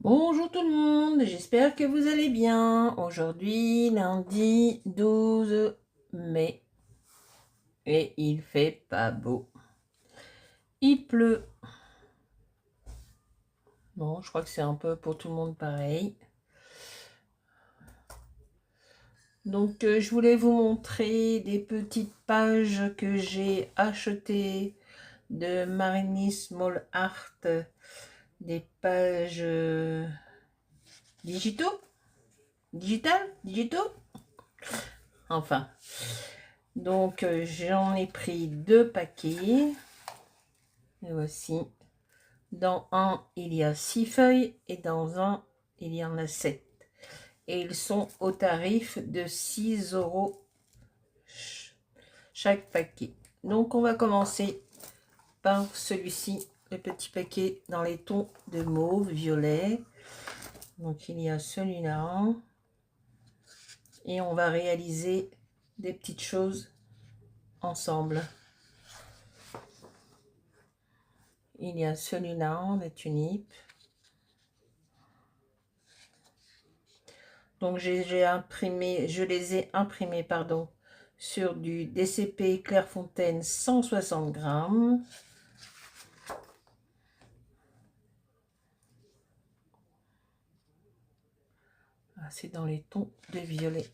Bonjour tout le monde, j'espère que vous allez bien. Aujourd'hui, lundi 12 mai, et il fait pas beau. Il pleut. Bon, je crois que c'est un peu pour tout le monde pareil. Donc, je voulais vous montrer des petites pages que j'ai achetées de Marini Small Art, des pages digitaux, digitaux. Enfin, donc j'en ai pris 2 paquets. Et voici. Dans un, il y a 6 feuilles et dans un, il y en a 7. Et ils sont au tarif de 6 € chaque paquet. Donc on va commencer par celui-ci, le petit paquet dans les tons de mauve, violet. Donc il y a celui-là. Et on va réaliser des petites choses ensemble. Il y a celui-là, la tulipe. Donc je les ai imprimés, pardon, sur du DCP Clairefontaine 160 grammes. Ah, c'est dans les tons de violet.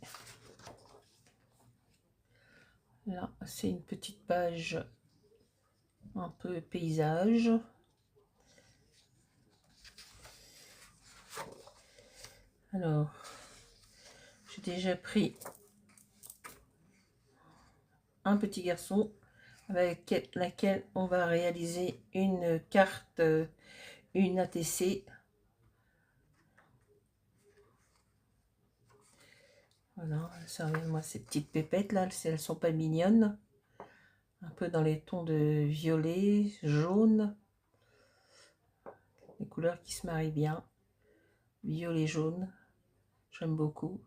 Là, c'est une petite page un peu paysage. Alors, j'ai déjà pris un petit garçon avec laquelle on va réaliser une carte, une ATC. Voilà, ça moi ces petites pépettes là, elles sont pas mignonnes. Un peu dans les tons de violet, jaune. Les couleurs qui se marient bien. Violet, jaune. J'aime beaucoup.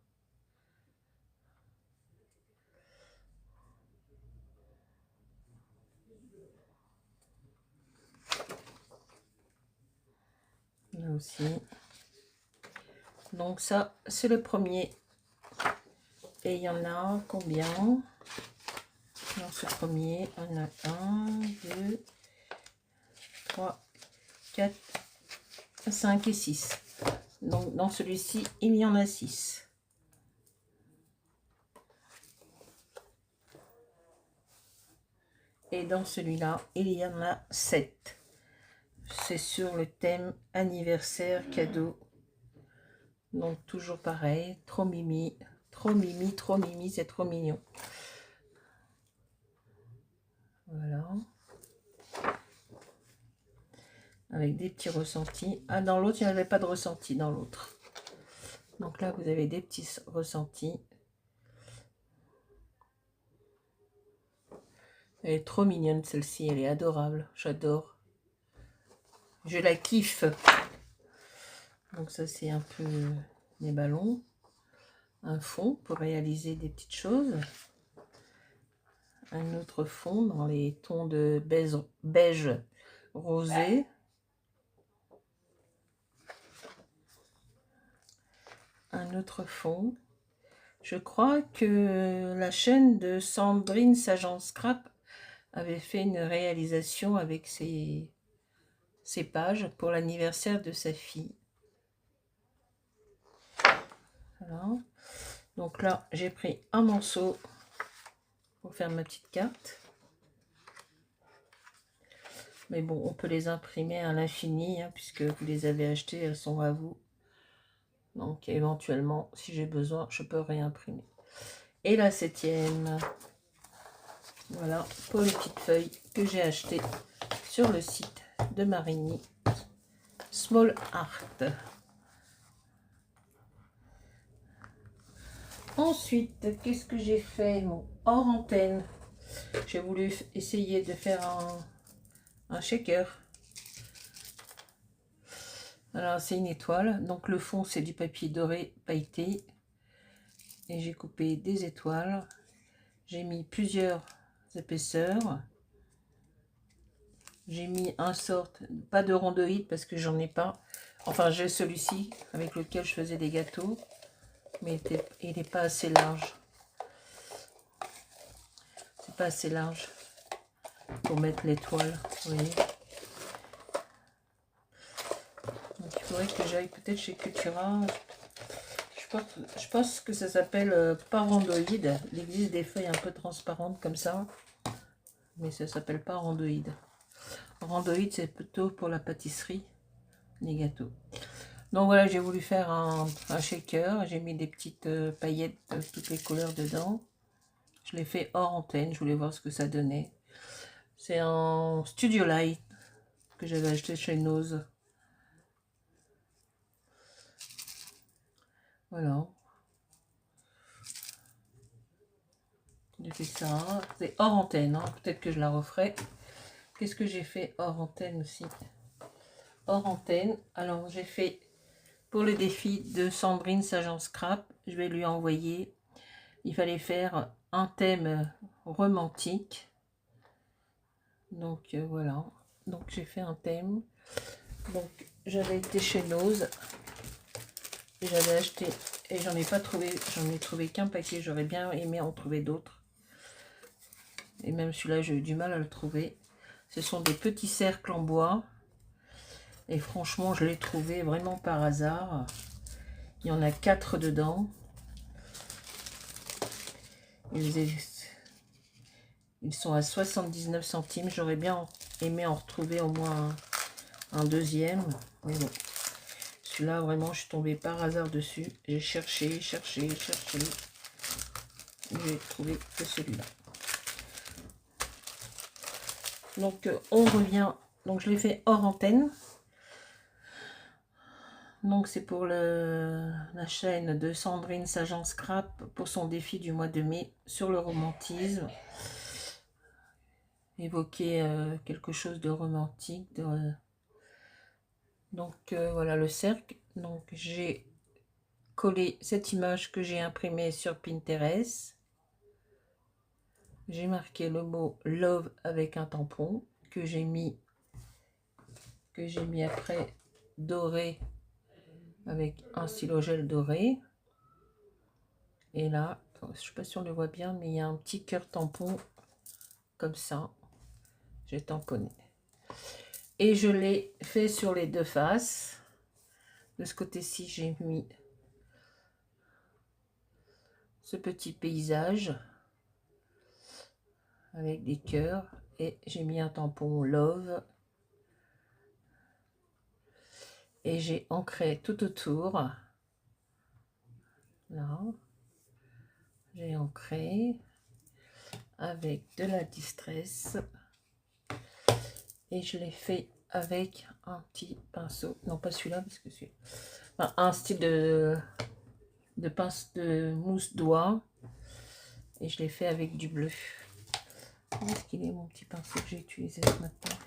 Là aussi. Donc ça, c'est le premier. Et il y en a combien? Dans ce premier, on a 1, 2, 3, 4, 5 et 6. Donc dans celui-ci, il y en a 6. Et dans celui-là, il y en a 7. C'est sur le thème anniversaire cadeau. Donc toujours pareil, trop mimi, trop mimi, trop mimi, c'est trop mignon. Voilà. Avec des petits ressentis. Ah, dans l'autre, il n'y avait pas de ressenti dans l'autre. Donc là, vous avez des petits ressentis. Elle est trop mignonne celle-ci, elle est adorable, j'adore. Je la kiffe. Donc ça, c'est un peu des ballons. Un fond pour réaliser des petites choses. Un autre fond dans les tons de beige rosé. Un autre fond. Je crois que la chaîne de Sandrine Sagent Scrap avait fait une réalisation avec ces pages pour l'anniversaire de sa fille. Voilà. Donc là, j'ai pris un morceau pour faire ma petite carte. Mais bon, on peut les imprimer à l'infini, hein, puisque vous les avez achetées, elles sont à vous. Donc éventuellement, si j'ai besoin, je peux réimprimer. Et la 7e, voilà, pour les petites feuilles que j'ai achetées sur le site de Marini Small Art. Ensuite, qu'est-ce que j'ai fait hors antenne? J'ai voulu essayer de faire un shaker. Alors, c'est une étoile. Donc, le fond, c'est du papier doré pailleté. Et j'ai coupé des étoiles. J'ai mis plusieurs épaisseurs. J'ai mis un sorte, pas de rhomboïde parce que j'en ai pas. Enfin, j'ai celui-ci avec lequel je faisais des gâteaux, mais il n'est pas assez large. C'est pas assez large pour mettre l'étoile, vous voyez. Donc il faudrait que j'aille peut-être chez Cultura. Je pense que ça s'appelle Parandoïde. Il existe des feuilles un peu transparentes comme ça, mais ça s'appelle pas Randoïde. Randoïde, c'est plutôt pour la pâtisserie, les gâteaux. Donc voilà, j'ai voulu faire un shaker. J'ai mis des petites paillettes de toutes les couleurs dedans. Je l'ai fait hors antenne. Je voulais voir ce que ça donnait. C'est un Studio Light que j'avais acheté chez Nose. Voilà. J'ai fait ça. C'est hors antenne. Hein. Peut-être que je la referai. Qu'est-ce que j'ai fait hors antenne aussi? Hors antenne. Alors, j'ai fait pour le défi de Sandrine Sagent Scrap. Je vais lui envoyer. Il fallait faire un thème romantique. Donc, voilà. Donc, j'ai fait un thème. Donc, j'avais été chez Nose. J'avais acheté et j'en ai pas trouvé. J'en ai trouvé qu'un paquet. J'aurais bien aimé en trouver d'autres. Et même celui-là, j'ai eu du mal à le trouver. Ce sont des petits cercles en bois. Et franchement, je l'ai trouvé vraiment par hasard. Il y en a 4 dedans. Ils sont à 79 centimes. J'aurais bien aimé en retrouver au moins un deuxième. Mais bon. Celui-là, vraiment, je suis tombée par hasard dessus. J'ai cherché. J'ai trouvé que celui-là. Donc, on revient. Donc, je l'ai fait hors antenne. Donc, c'est pour la chaîne de Sandrine Sagent Scrap pour son défi du mois de mai sur le romantisme. Évoquer quelque chose de romantique. Donc, voilà le cercle. Donc, j'ai collé cette image que j'ai imprimée sur Pinterest. J'ai marqué le mot love avec un tampon que j'ai mis après doré avec un stylo gel doré. Et là, je ne sais pas si on le voit bien, mais il y a un petit cœur tampon comme ça. J'ai tamponné. Et je l'ai fait sur les deux faces. De ce côté-ci, j'ai mis ce petit paysage avec des cœurs. Et j'ai mis un tampon love. Et j'ai ancré tout autour. Là. J'ai ancré avec de la distress. Et je l'ai fait avec un petit pinceau. Non, pas celui-là, parce que c'est enfin, un style de pince de mousse doigt. Et je l'ai fait avec du bleu. Où est-ce qu'il est mon petit pinceau que j'ai utilisé ce matin?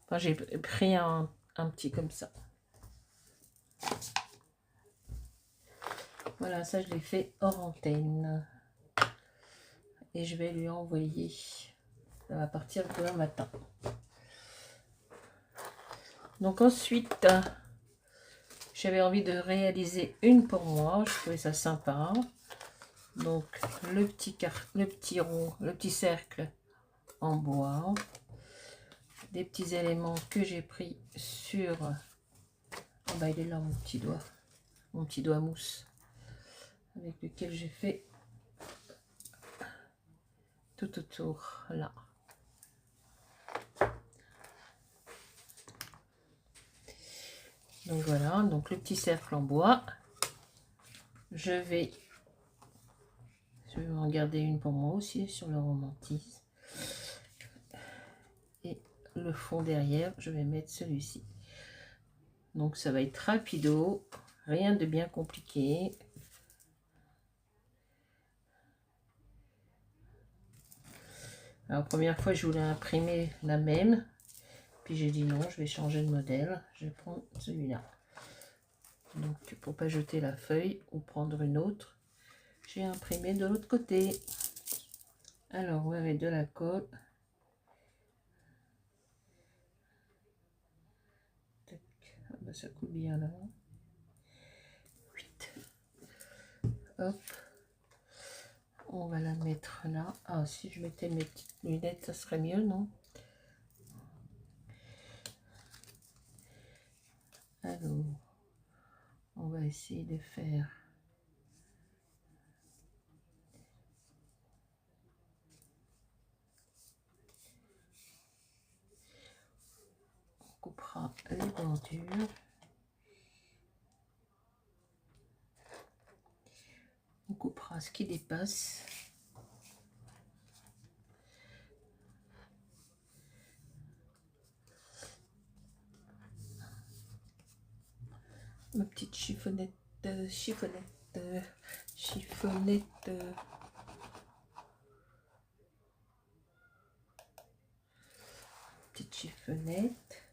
Enfin, j'ai pris un petit comme ça. Voilà, ça je l'ai fait hors antenne. Et je vais lui envoyer. Ça va partir demain matin. Donc ensuite, j'avais envie de réaliser une pour moi. Je trouvais ça sympa. Donc le petit rond, le petit cercle en bois. Des petits éléments que j'ai pris sur... Oh bah il est là mon petit doigt mousse. Avec lequel j'ai fait tout autour là. Donc voilà, donc le petit cercle en bois. Je vais en garder une pour moi aussi sur le romantisme. Et le fond derrière, je vais mettre celui-ci. Donc ça va être rapido, rien de bien compliqué. Alors première fois, je voulais imprimer la même. Puis j'ai dit non, je vais changer de modèle. Je vais prendre celui-là. Donc pour pas jeter la feuille ou prendre une autre, j'ai imprimé de l'autre côté. Alors vous avez de la colle. Ah bah, ça coule bien là. 8. Hop. On va la mettre là. Ah, si je mettais mes petites lunettes, ça serait mieux, non? Alors, on va essayer de faire... On coupera les bordures. On coupera ce qui dépasse. Ma petite chiffonnette, chiffonnette, chiffonnette. Petite chiffonnette.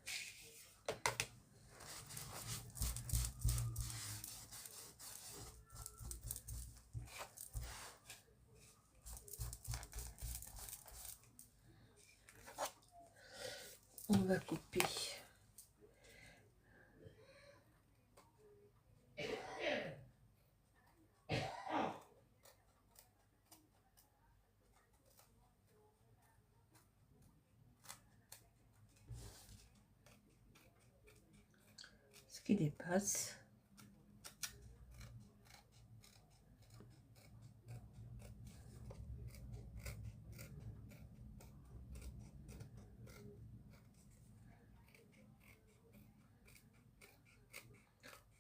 On va couper ce qui dépasse.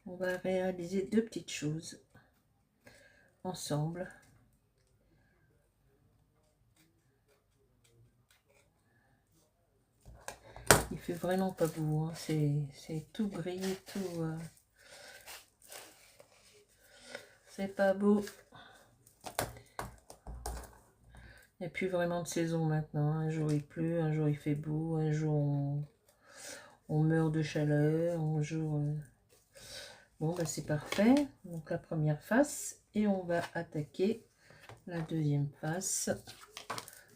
On va réaliser deux petites choses ensemble. Il fait vraiment pas beau, hein. C'est tout gris, tout... c'est pas beau. Il n'y a plus vraiment de saison maintenant. Un jour il pleut, un jour il fait beau, un jour on meurt de chaleur, un jour... Bon, bah c'est parfait. Donc la première face. Et on va attaquer la deuxième face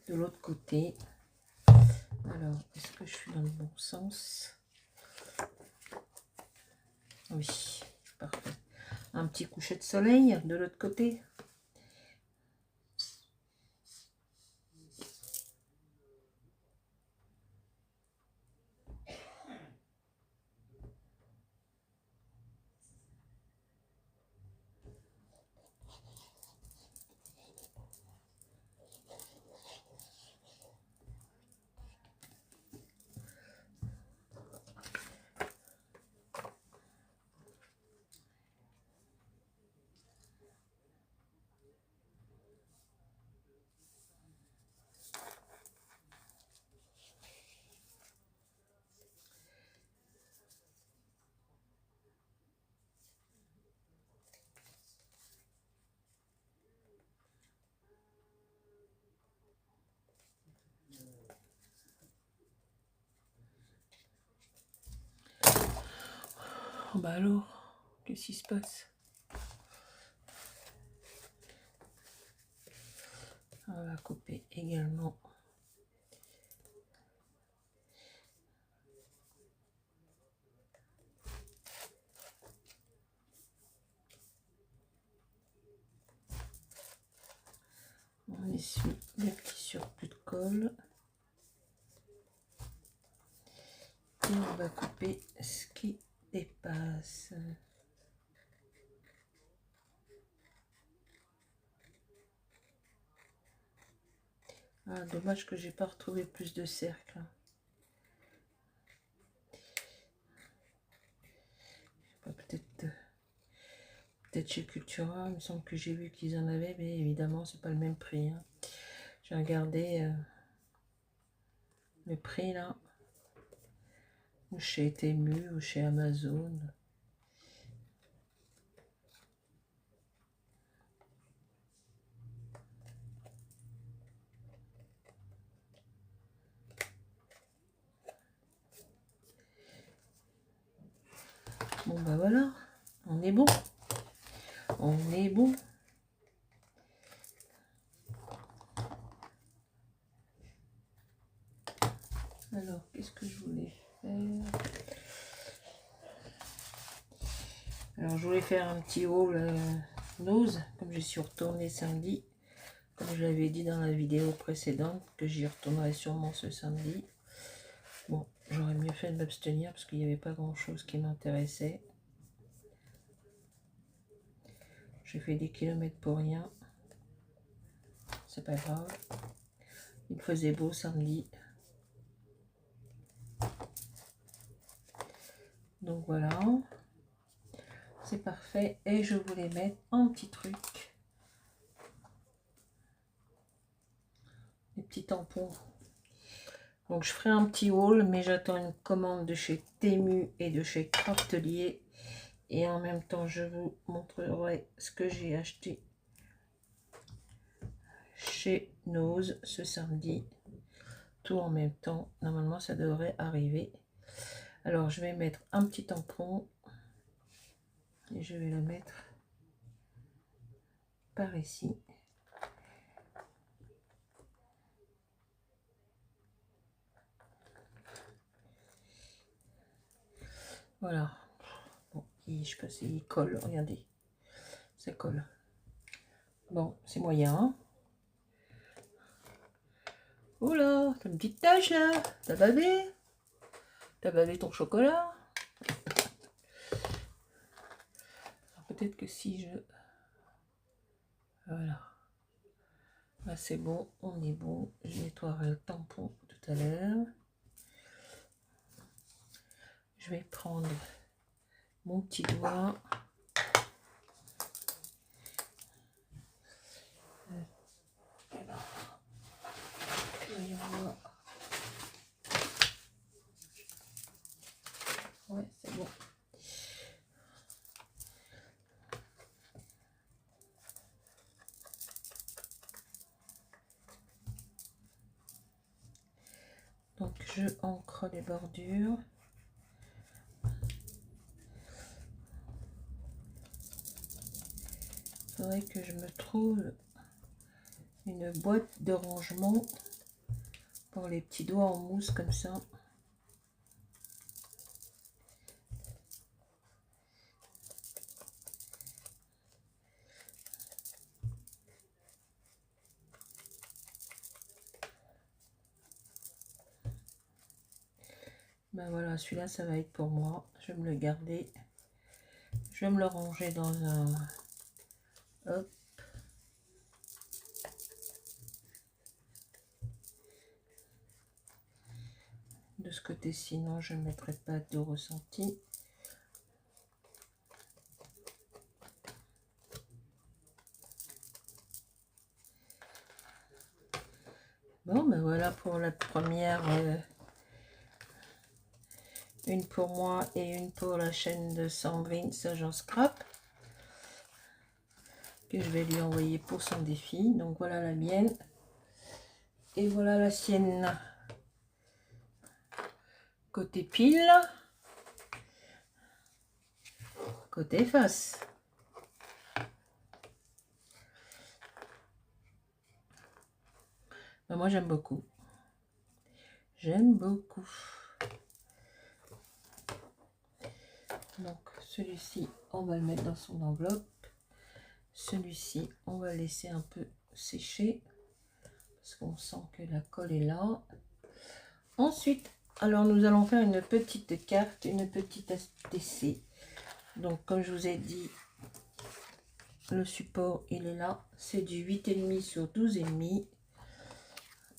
de l'autre côté. Alors, est-ce que je suis dans le bon sens? Oui, parfait. Un petit coucher de soleil de l'autre côté. Oh bah alors, qu'est-ce qui se passe? On va couper également. On essuie les petits surplus de colle. Et on va couper ce qui dépasse. Ah, dommage que j'ai pas retrouvé plus de cercles. Peut-être chez Cultura, il me semble que j'ai vu qu'ils en avaient, mais évidemment c'est pas le même prix, hein. J'ai regardé le prix là, ou chez Temu ou chez Amazon. Bon bah voilà, on est bon. On est bon. Alors, qu'est-ce que je voulais faire? Alors je voulais faire un petit haul nose, comme je suis retournée samedi. Comme je l'avais dit dans la vidéo précédente, que j'y retournerai sûrement ce samedi. Bon, j'aurais mieux fait de m'abstenir parce qu'il n'y avait pas grand chose qui m'intéressait. J'ai fait des kilomètres pour rien. C'est pas grave. Il faisait beau samedi. Donc voilà. C'est parfait. Et je voulais mettre un petit truc. Des petits tampons. Donc je ferai un petit haul, mais j'attends une commande de chez Temu et de chez Craftelier. Et en même temps, je vous montrerai ce que j'ai acheté chez Nose ce samedi. Tout en même temps. Normalement, ça devrait arriver. Alors, je vais mettre un petit tampon. Et je vais le mettre par ici. Voilà. Bon, je sais pas s'il colle. Regardez. Ça colle. Bon, c'est moyen. Hein. Oula, t'as une petite tache là. T'as bavé. T'as bavé ton chocolat. Peut-être que si je... Voilà. Là, c'est bon. On est bon. Je nettoierai le tampon tout à l'heure. Je vais prendre mon petit doigt. Ouais, c'est bon. Donc, je encre les bordures. Il faudrait que je me trouve une boîte de rangement pour les petits doigts en mousse comme ça. Ben voilà, celui-là, ça va être pour moi. Je vais me le garder. Je vais me le ranger dans un... Hop. De ce côté, sinon, je ne mettrai pas de ressenti. Bon, ben voilà pour la première. Une pour moi et une pour la chaîne de Sandrine, Sagent Scrap. Que je vais lui envoyer pour son défi. Donc voilà la mienne. Et voilà la sienne. Côté pile. Côté face. Ben moi j'aime beaucoup. J'aime beaucoup. Donc celui-ci, on va le mettre dans son enveloppe. Celui-ci, on va laisser un peu sécher. Parce qu'on sent que la colle est là. Ensuite, alors nous allons faire une petite carte, une petite ATC. Donc comme je vous ai dit, le support il est là. C'est du 8,5 sur 12,5.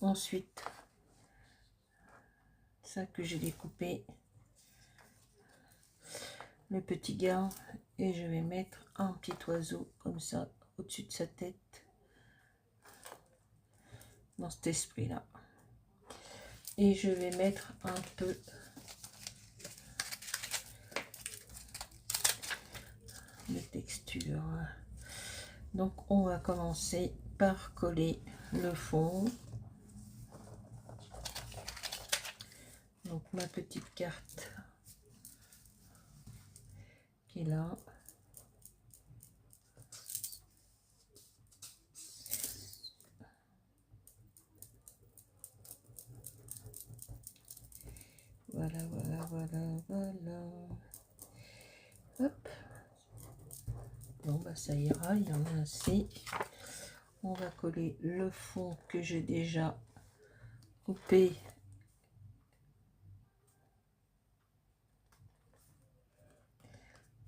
Ensuite, ça que j'ai découpé. Le petit gars. Et je vais mettre un petit oiseau comme ça au-dessus de sa tête. Dans cet esprit-là. Et je vais mettre un peu de texture. Donc on va commencer par coller le fond. Donc ma petite carte qui est là. Voilà, voilà, voilà, voilà. Hop. Bon, bah ça ira, il y en a assez. On va coller le fond que j'ai déjà coupé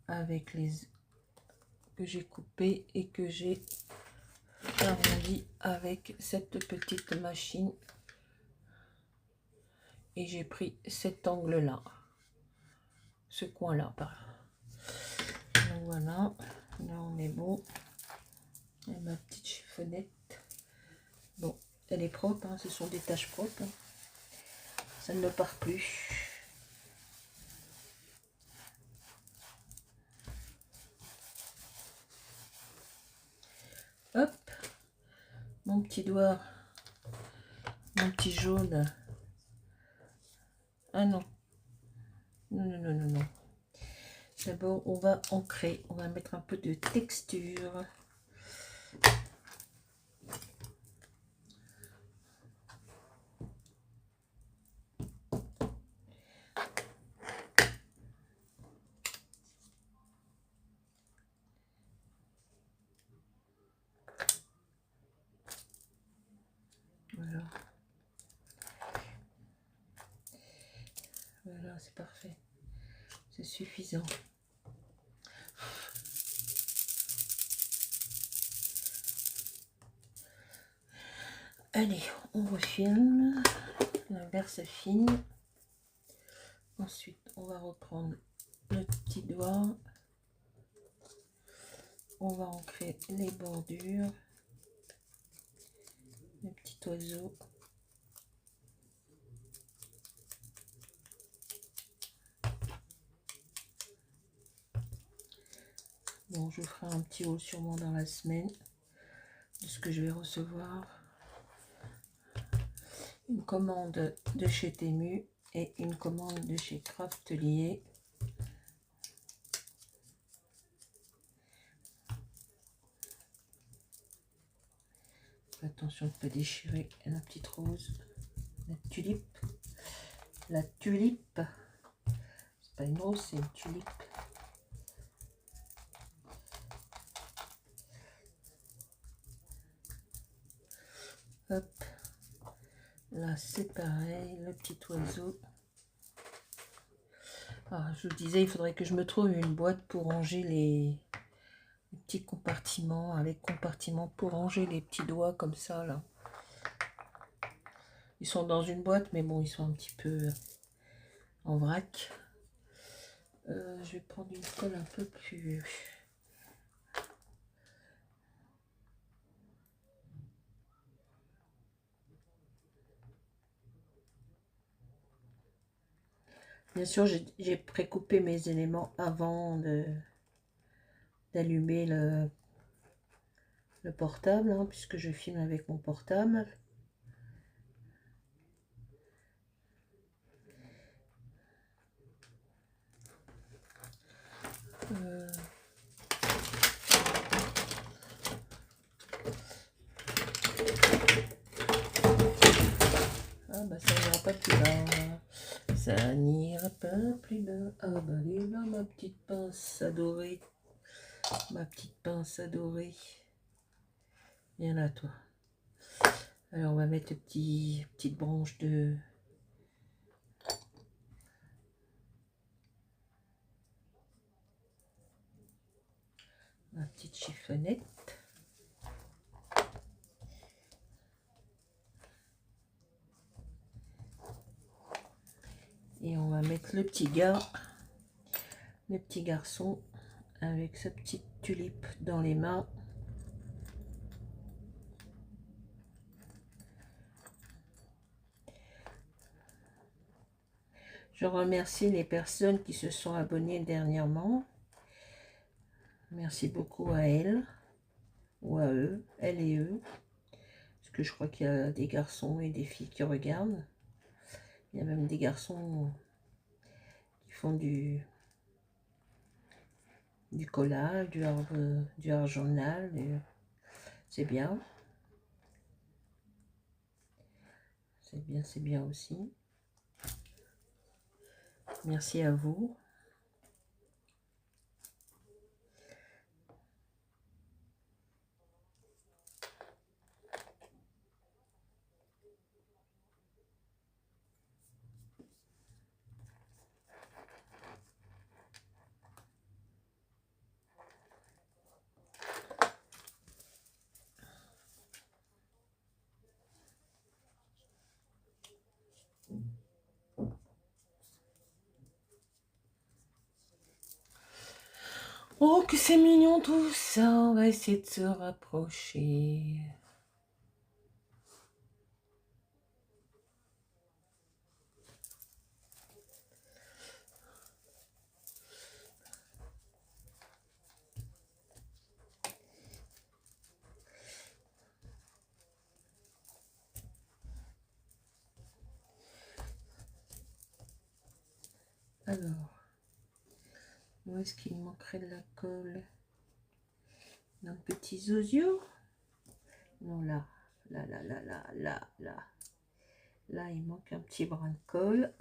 avec les que j'ai coupé et que j'ai arrondi avec cette petite machine. Et j'ai pris cet angle là, ce coin là par là. Donc voilà, là on est bon. Et ma petite chiffonnette, bon, elle est propre, hein, ce sont des taches propres, hein. Ça ne part plus. Hop, mon petit doigt, mon petit jaune. Ah non, non, non, non, non, non. D'abord, on va ancrer, on va mettre un peu de texture. Voilà. Voilà, c'est parfait. C'est suffisant. Allez, on refilme. L'inverse fine. Ensuite, on va reprendre le petit doigt. On va ancrer les bordures. Le petit oiseau. Bon, je ferai un petit haul sûrement dans la semaine de ce que je vais recevoir. Une commande de chez Temu et une commande de chez Craftelier. Attention de ne pas déchirer la petite rose, la tulipe. La tulipe, c'est pas une rose, c'est une tulipe. Hop, là c'est pareil, le petit oiseau. Ah, je vous disais, il faudrait que je me trouve une boîte pour ranger les petits compartiments, avec compartiments pour ranger les petits doigts comme ça là. Ils sont dans une boîte, mais bon, ils sont un petit peu en vrac. Je vais prendre une colle un peu plus... Bien sûr, j'ai précoupé mes éléments avant d'allumer le portable, hein, puisque je filme avec mon portable. Ah bah ça n'ira pas plus bas. Ça n'ira pas plus bas. Ah bah elle est là, ma petite pince adorée. Ma petite pince adorée. Viens là, toi. Alors on va mettre une petite branche de... Ma petite chiffonnette. Et on va mettre le petit garçon avec sa petite tulipe dans les mains. Je remercie les personnes qui se sont abonnées dernièrement. Merci beaucoup à elles, ou à eux, elles et eux. Parce que je crois qu'il y a des garçons et des filles qui regardent. Il y a même des garçons qui font du collage, du art journal. C'est bien. C'est bien aussi. Merci à vous. Oh, que c'est mignon tout ça. On va essayer de se rapprocher. Alors, où est-ce qu'il manquerait de la colle? Un petit zozio? Non, là, là, là, là, là, là, là. Là, il manque un petit brin de colle.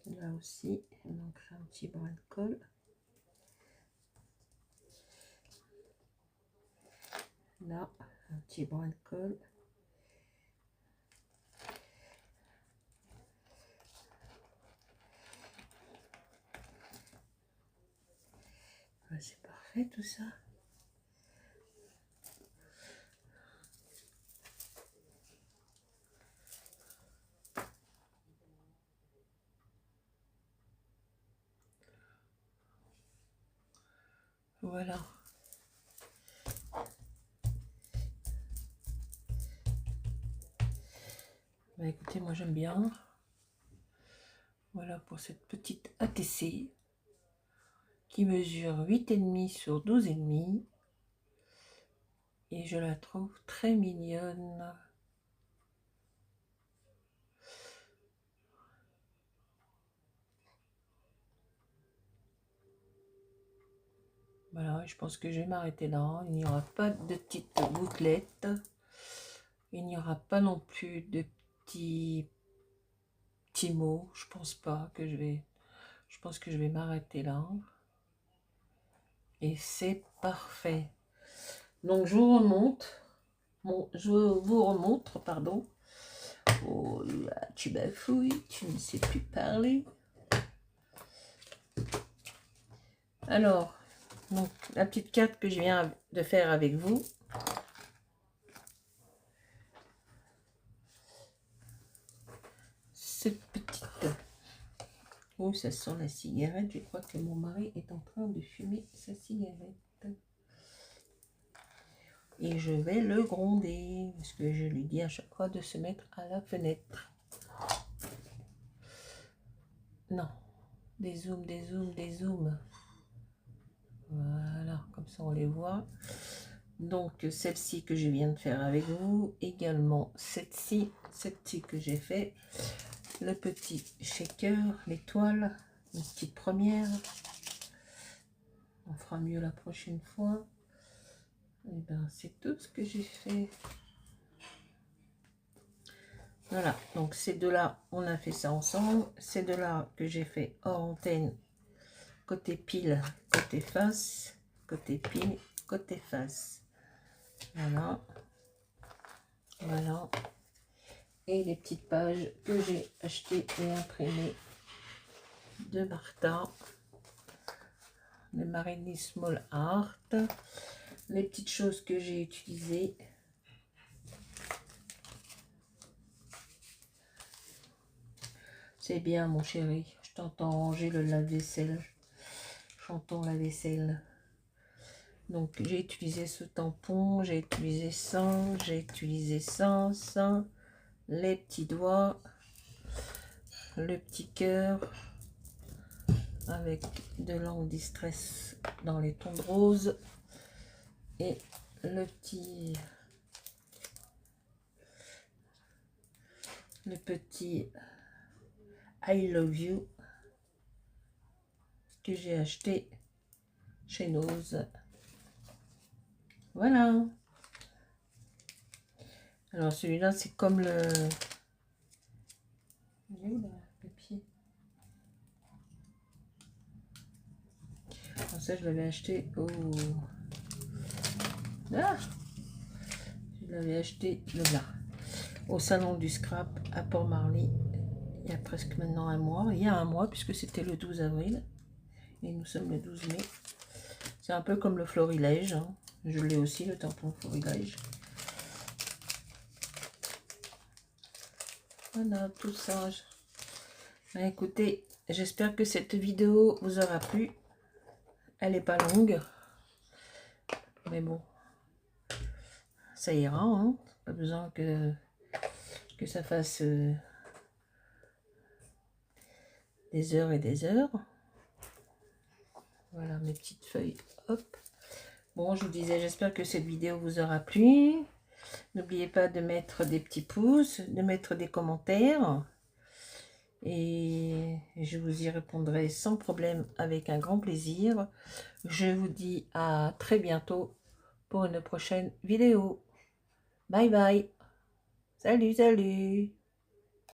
Là aussi, il manquerait un petit brin de colle. Là, un petit brin de colle. C'est parfait tout ça. Voilà. Bah écoutez, moi j'aime bien. Voilà pour cette petite ATC qui mesure 8,5 sur 12,5. Et je la trouve très mignonne. Voilà, je pense que je vais m'arrêter là. Il n'y aura pas de petites bouclettes. Il n'y aura pas non plus de petits mots. Je pense pas que je vais... Je pense que je vais m'arrêter là. Et c'est parfait. Donc je vous remonte. Je vous remontre, pardon. Oh là, tu bafouilles, tu ne sais plus parler. Alors, donc, la petite carte que je viens de faire avec vous. Cette petite... Oh, ça sent la cigarette. Je crois que mon mari est en train de fumer sa cigarette. Et je vais le gronder, parce que je lui dis à chaque fois de se mettre à la fenêtre. Non, des zooms, des zooms, des zooms. Voilà, comme ça on les voit. Donc celle-ci que je viens de faire avec vous, également celle-ci que j'ai fait, le petit shaker, l'étoile, une petite première. On fera mieux la prochaine fois. Et ben c'est tout ce que j'ai fait. Voilà, donc ces deux-là, on a fait ça ensemble. Ces deux-là que j'ai fait hors antenne, côté pile, côté face, côté pile, côté face. Voilà. Voilà. Et les petites pages que j'ai achetées et imprimées de Martha. Le Marini Small Art. Les petites choses que j'ai utilisées. C'est bien, mon chéri. Je t'entends ranger le lave-vaisselle. J'entends la vaisselle. Donc, j'ai utilisé ce tampon. J'ai utilisé ça. J'ai utilisé ça. Ça. Les petits doigts. Le petit cœur. Avec de l'anti-stress dans les tons de rose. Et le petit I love you que j'ai acheté chez Nose. Voilà. Alors celui-là c'est comme le... Il est où là, le pied? Alors ça je l'avais acheté au... Ah, je l'avais acheté là, au salon du scrap à Port-Marly. Il y a presque maintenant un mois. Il y a un mois puisque c'était le 12 avril. Et nous sommes le 12 mai. C'est un peu comme le florilège. Hein. Je l'ai aussi, le tampon florilège. Voilà, tout ça. Écoutez, j'espère que cette vidéo vous aura plu. Elle n'est pas longue. Mais bon, ça ira. Hein. Pas besoin que ça fasse des heures et des heures. Voilà mes petites feuilles. Hop. Bon, je vous disais, j'espère que cette vidéo vous aura plu. N'oubliez pas de mettre des petits pouces, de mettre des commentaires. Et je vous y répondrai sans problème avec un grand plaisir. Je vous dis à très bientôt pour une prochaine vidéo. Bye bye. Salut, salut.